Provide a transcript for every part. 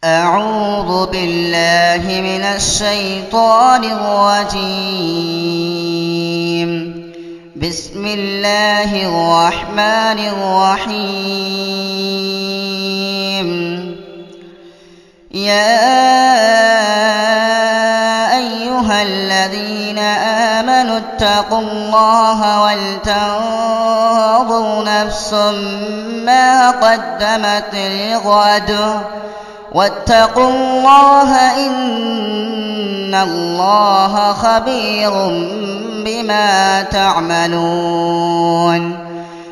أعوذ بالله من الشيطان الرجيم. بسم الله الرحمن الرحيم. يا أيها الذين آمنوا اتقوا الله ولتنظر نفس ما قدمت لغد واتقوا الله إن الله خبير بما تعملون.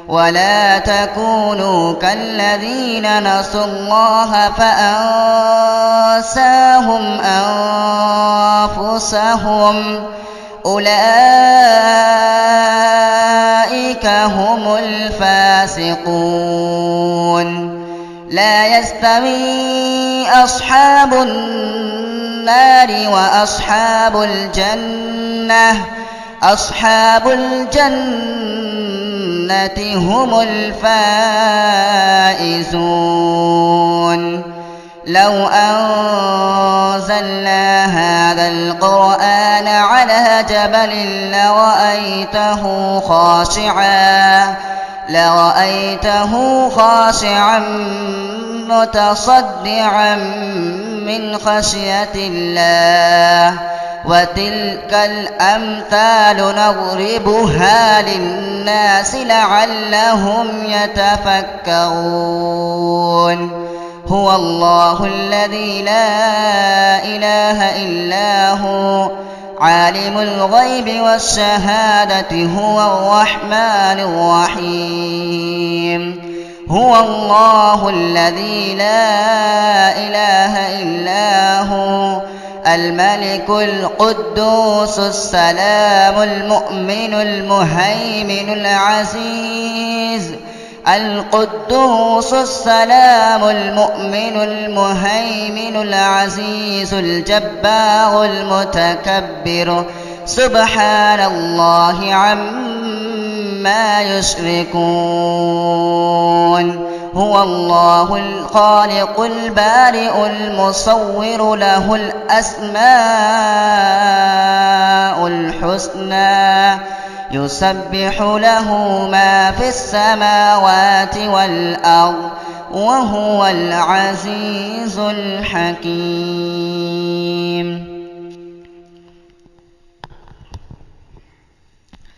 ولا تكونوا كالذين نسوا الله فأنساهم أنفسهم أولئك هم الفاسقون. لا يستوي أصحاب النار وأصحاب الجنة. أصحاب الجنة هم الفائزون. لو أنزلنا هذا القرآن على جبل لرأيته خاشعا متصدعا من خشية الله. وتلك الأمثال نضربها للناس لعلهم يتفكرون. هو الله الذي لا إله إلا هو عالم الغيب والشهادة هو الرحمن الرحيم. هو الله الذي لا إله إلا هو الملك القدوس السلام المؤمن المهيمن العزيز القدوس السلام المؤمن المهيمن العزيز الجبار المتكبر سبحان الله عما يشركون. هو الله الخالق البارئ المصور له الأسماء الحسنى يسبح له ما في السماوات والأرض وهو العزيز الحكيم.